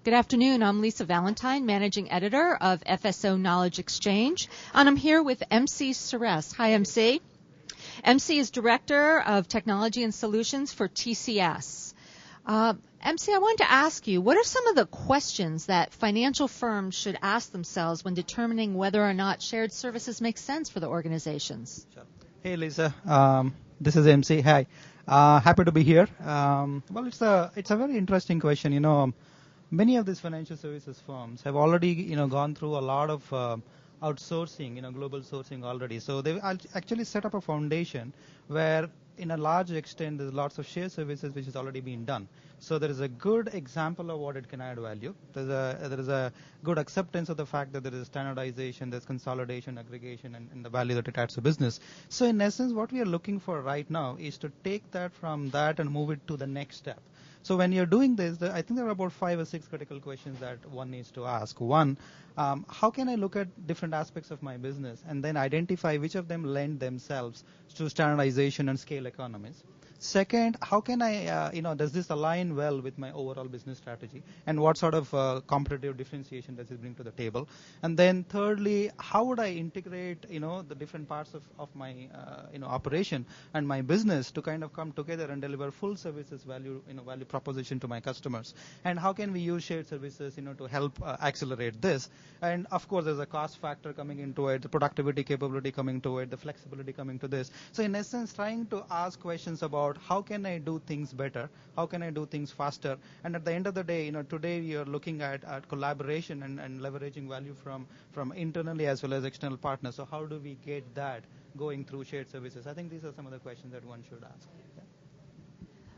Good afternoon. I'm Lisa Valentine, Managing Editor of FSO Knowledge Exchange, and I'm here with MC Suresh. Hi, MC. MC is Director of Technology and Solutions for TCS. MC, I wanted to ask you, what are some of the questions that financial firms should ask themselves when determining whether or not shared services make sense for the organizations? Sure. Hey, Lisa. This is MC. Hi. Happy to be here. Well, it's a very interesting question. Many of these financial services firms have already, gone through a lot of outsourcing, global sourcing already. So they've actually set up a foundation where, in a large extent, there's lots of shared services which has already been done. So there is a good example of what it can add value. There is a good acceptance of the fact that there is standardization, there's consolidation, aggregation, and the value that it adds to business. So in essence, what we are looking for right now is to take that from that and move it to the next step. So when you're doing this, I think there are about 5 or 6 critical questions that one needs to ask. One, how can I look at different aspects of my business and then identify which of them lend themselves to standardization and scale economies? Second, how can I, does this align well with my overall business strategy? And what sort of competitive differentiation does it bring to the table? And then thirdly, how would I integrate, the different parts of my, operation and my business to kind of come together and deliver full services value proposition to my customers? And how can we use shared services, to help accelerate this? And of course, there's a cost factor coming into it, the productivity capability coming to it, the flexibility coming to this. So in essence, trying to ask questions about how can I do things better, how can I do things faster, and at the end of the day, today we are looking at collaboration and leveraging value from internally as well as external partners. So how do we get that going through shared services? I think these are some of the questions that one should ask. Yeah.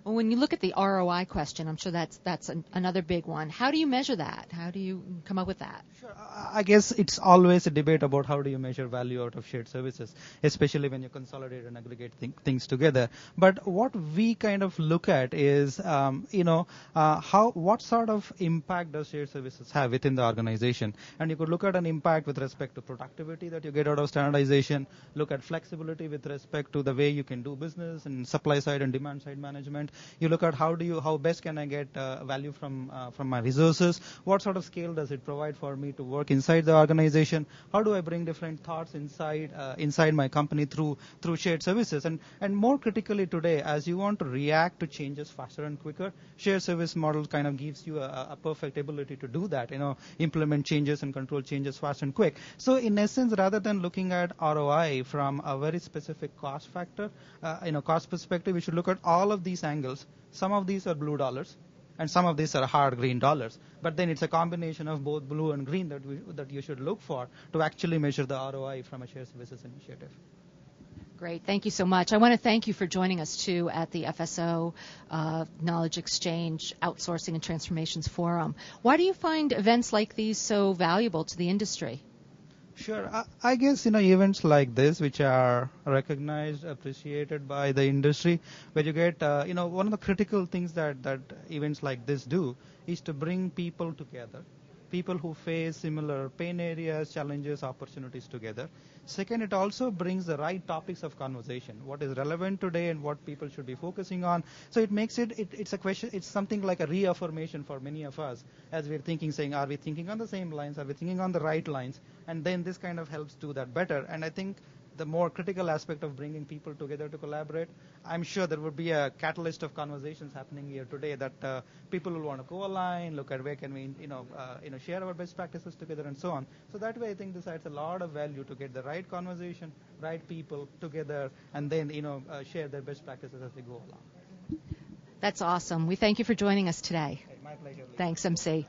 Well, when you look at the ROI question, I'm sure that's another big one. How do you measure that? How do you come up with that? Sure. I guess it's always a debate about how do you measure value out of shared services, especially when you consolidate and aggregate things together. But what we kind of look at is, what sort of impact does shared services have within the organization? And you could look at an impact with respect to productivity that you get out of standardization, look at flexibility with respect to the way you can do business and supply side and demand side management. You look at how best can I get value from my resources? What sort of scale does it provide for me to work inside the organization? How do I bring different thoughts inside my company through shared services? And more critically today, as you want to react to changes faster and quicker, shared service model kind of gives you a perfect ability to do that. Implement changes and control changes fast and quick. So in essence, rather than looking at ROI from a very specific cost factor, cost perspective, we should look at all of these angles. Some of these are blue dollars, and some of these are hard green dollars. But then it's a combination of both blue and green that you should look for to actually measure the ROI from a shared services initiative. Great. Thank you so much. I want to thank you for joining us, too, at the FSO Knowledge Exchange Outsourcing and Transformations Forum. Why do you find events like these so valuable to the industry? Sure. I guess, events like this, which are recognized, appreciated by the industry, where you get, one of the critical things that events like this do is to bring people together, people who face similar pain areas, challenges, opportunities together. Second, it also brings the right topics of conversation, what is relevant today and what people should be focusing on. So it makes it's a question, it's something like a reaffirmation for many of us as we're thinking, saying, are we thinking on the same lines? Are we thinking on the right lines? And then this kind of helps do that better. And I think the more critical aspect of bringing people together to collaborate, I'm sure there would be a catalyst of conversations happening here today that people will want to co-align, look at where can we, share our best practices together and so on. So that way, I think this adds a lot of value to get the right conversation, right people together, and then, share their best practices as they go along. That's awesome. We thank you for joining us today. Hey, my pleasure. Thanks, MC.